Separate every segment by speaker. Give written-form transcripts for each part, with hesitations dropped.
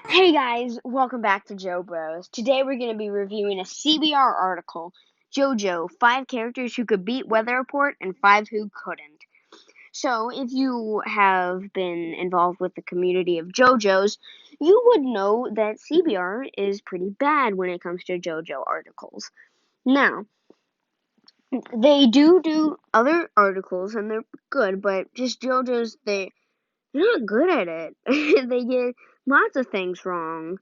Speaker 1: Hey guys, welcome back to JoJos. Today we're going to be reviewing a CBR article, JoJo, 5 characters who could beat Weather Report and 5 who couldn't. So, if you have been involved with the community of JoJos, you would know that CBR is pretty bad when it comes to JoJo articles. Now, they do other articles and they're good, but just JoJo's, they're not good at it. They get lots of things wrong.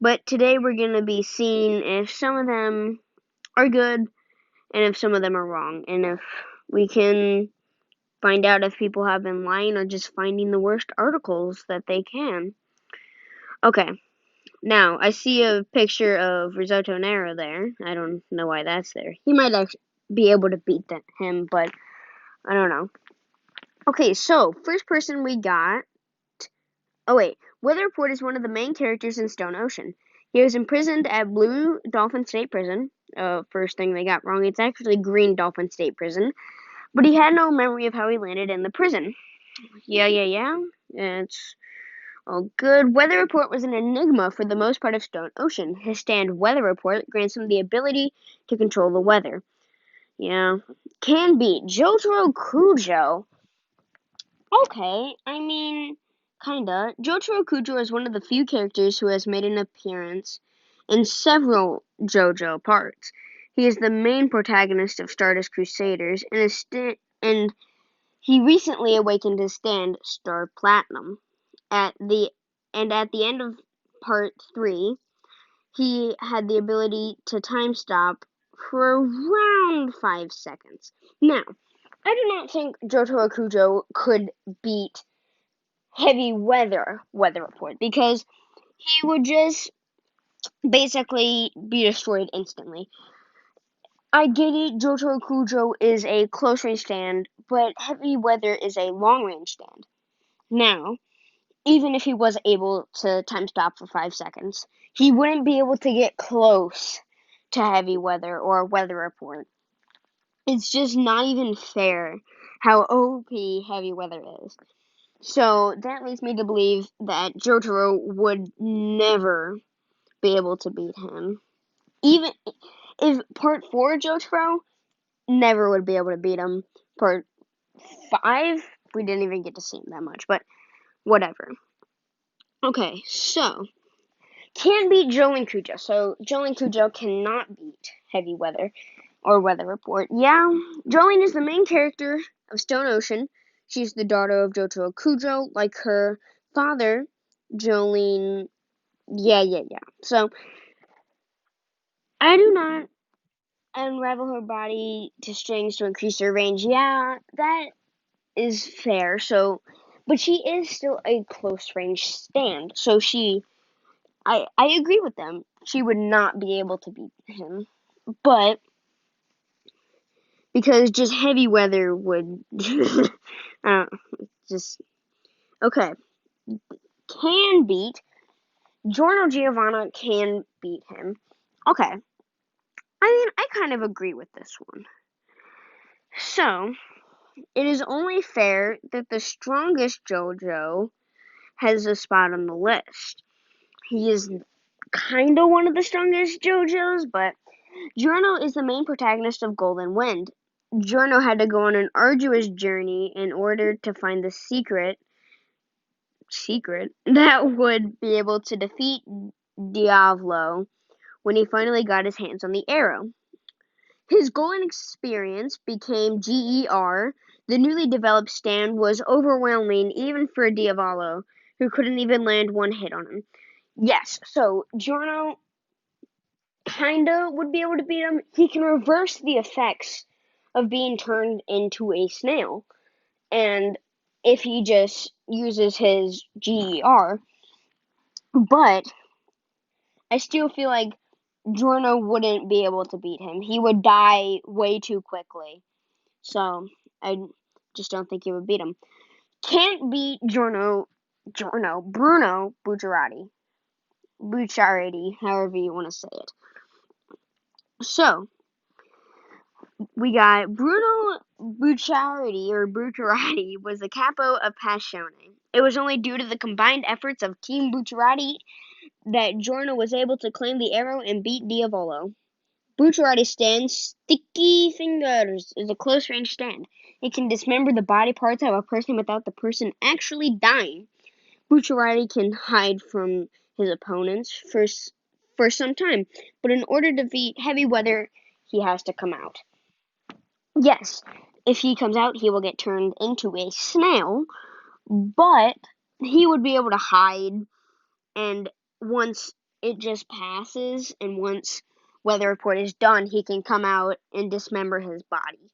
Speaker 1: But today we're going to be seeing if some of them are good and if some of them are wrong. And if we can find out if people have been lying or just finding the worst articles that they can. Okay, now I see a picture of Risotto Nero there. I don't know why that's there. He might actually be able to beat him, but I don't know. Okay, so first person we got. Oh wait, Weather Report is one of the main characters in Stone Ocean. He was imprisoned at Blue Dolphin State Prison. First thing they got wrong, it's actually Green Dolphin State Prison. But he had no memory of how he landed in the prison. Yeah. It's all good. Weather Report was an enigma for the most part of Stone Ocean. His stand Weather Report grants him the ability to control the weather. Yeah. Can beat Jotaro Kujo. Okay, I mean, kinda. Jotaro Kujo is one of the few characters who has made an appearance in several JoJo parts. He is the main protagonist of Stardust Crusaders, and he recently awakened his stand, Star Platinum. At the end of part 3, he had the ability to time stop for around 5 seconds. Now, I do not think Jotaro Kujo could beat Heavy Weather Report because he would just basically be destroyed instantly. I get it, Jotaro Kujo is a close range stand, but Heavy Weather is a long range stand. Now, even if he was able to time stop for 5 seconds, he wouldn't be able to get close to Heavy Weather or Weather Report. It's just not even fair how OP Heavy Weather is. So that leads me to believe that Jotaro would never be able to beat him. Even if part 4 Jotaro never would be able to beat him. Part 5, we didn't even get to see him that much, but whatever. Okay, so can beat Jolene Kujo. So Jolene Kujo cannot beat Heavy Weather or Weather Report. Yeah, Jolene is the main character of Stone Ocean. She's the daughter of Jotaro Kujo, like her father, Jolene. Yeah. So, I do not unravel her body to strings to increase her range. Yeah, that is fair. So, but she is still a close range stand. So I agree with them. She would not be able to beat him. But, because just Heavy Weather would, just, okay. Can beat, Giorno Giovanna can beat him. Okay. I mean, I kind of agree with this one. So, it is only fair that the strongest JoJo has a spot on the list. He is kind of one of the strongest JoJos, but Giorno is the main protagonist of Golden Wind. Giorno had to go on an arduous journey in order to find the secret that would be able to defeat Diavolo when he finally got his hands on the arrow. His golden experience became GER. The newly developed stand was overwhelming even for Diavolo, who couldn't even land one hit on him. Yes, so Giorno kinda would be able to beat him. He can reverse the effects of being turned into a snail. And if he just uses his GER, but I still feel like Giorno wouldn't be able to beat him. He would die way too quickly. So I just don't think he would beat him. Can't beat Bruno Bucciarati, however you want to say it. So, We got Bruno Bucciarati was the capo of Passione. It was only due to the combined efforts of Team Bucciarati that Giorno was able to claim the arrow and beat Diavolo. Bucciarati's stand, Sticky Fingers, is a close-range stand. It can dismember the body parts of a person without the person actually dying. Bucciarati can hide from his opponents for some time, but in order to defeat heavy weather, he has to come out. Yes, if he comes out, he will get turned into a snail, but he would be able to hide, and once it just passes, and once weather report is done, he can come out and dismember his body.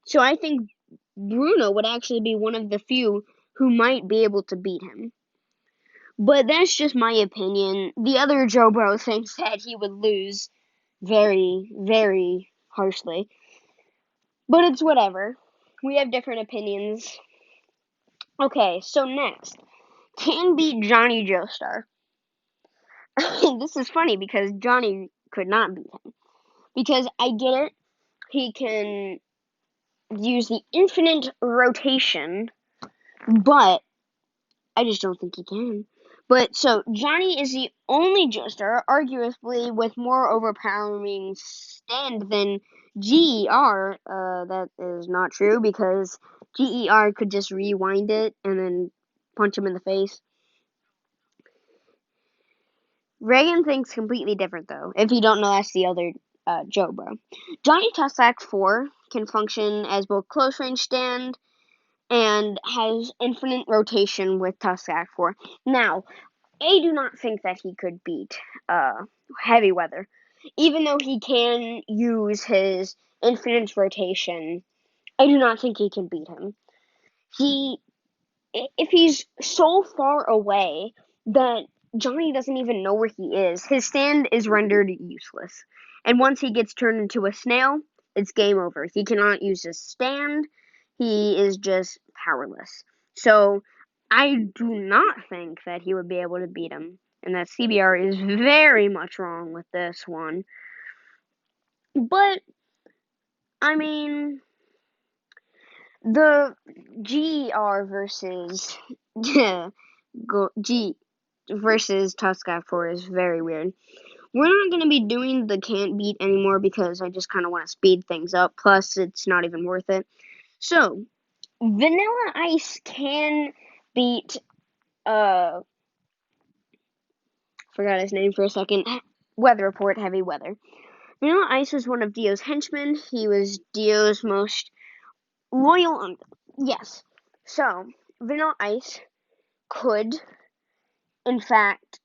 Speaker 1: So I think Bruno would actually be one of the few who might be able to beat him. But that's just my opinion. The other Joe Bro thinks that he would lose very, very harshly. But it's whatever. We have different opinions. Okay, so next. Can beat Johnny Joestar. This is funny because Johnny could not beat him. Because I get it. He can use the infinite rotation, but I just don't think he can. But so Johnny is the only Joestar, arguably with more overpowering stand than GER. That is not true because GER could just rewind it and then punch him in the face. Reagan thinks completely different though. If you don't know, that's the other Joe Bro. Johnny Tussac 4 can function as both close range stand and has infinite rotation with Tussac 4. Now, I do not think that he could beat Heavy Weather. Even though he can use his infinite rotation, I do not think he can beat him. If he's so far away that Johnny doesn't even know where he is, his stand is rendered useless. And once he gets turned into a snail, it's game over. He cannot use his stand. He is just powerless. So I do not think that he would be able to beat him. And that CBR is very much wrong with this one. But, I mean, the GR versus G versus Tuscac 4 is very weird. We're not going to be doing the can't beat anymore because I just kind of want to speed things up. Plus, it's not even worth it. So, Vanilla Ice can beat, forgot his name for a second, Weather Report, Heavy Weather. Vanilla Ice was one of Dio's henchmen. He was Dio's most loyal yes. So, Vanilla Ice could, in fact,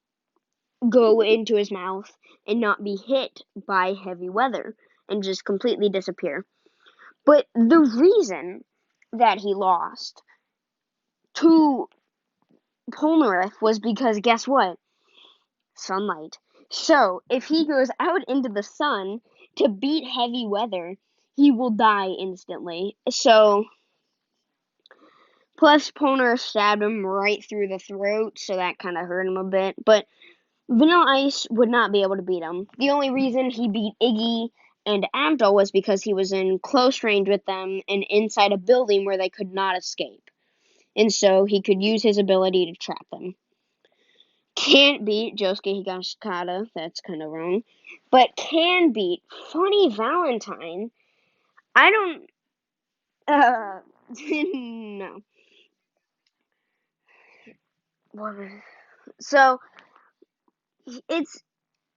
Speaker 1: go into his mouth and not be hit by heavy weather and just completely disappear. But the reason that he lost to Polnareff was because guess what? Sunlight. So if he goes out into the sun to beat heavy weather, he will die instantly. So plus Polnareff stabbed him right through the throat, so that kind of hurt him a bit. But Vanilla Ice would not be able to beat him. The only reason he beat Iggy and Abdul was because he was in close range with them and inside a building where they could not escape. And so he could use his ability to trap them. Can't beat Josuke Higashikata, that's kind of wrong. But can beat Funny Valentine. I don't, no. So,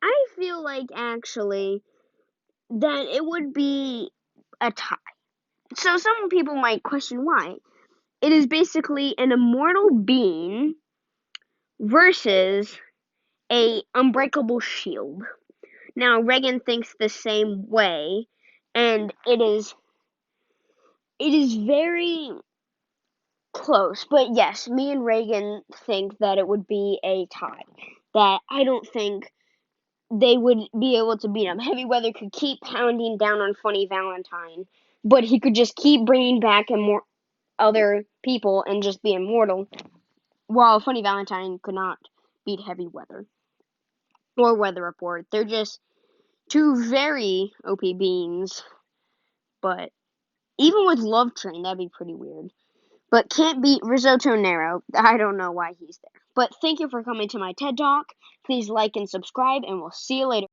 Speaker 1: I feel like actually that it would be a tie. So some people might question why. It is basically an immortal being versus a unbreakable shield. Now Reagan thinks the same way, and it is very close. But yes, me and Reagan think that it would be a tie. That I don't think they would be able to beat him. Heavy Weather could keep pounding down on Funny Valentine, but he could just keep bringing back more other people and just be immortal, while Funny Valentine could not beat Heavy Weather or Weather Report. They're just two very OP beings. but even with Love Train, that'd be pretty weird. But can't beat Risotto Nero. I don't know why he's there. But thank you for coming to my TED Talk. Please like and subscribe, and we'll see you later.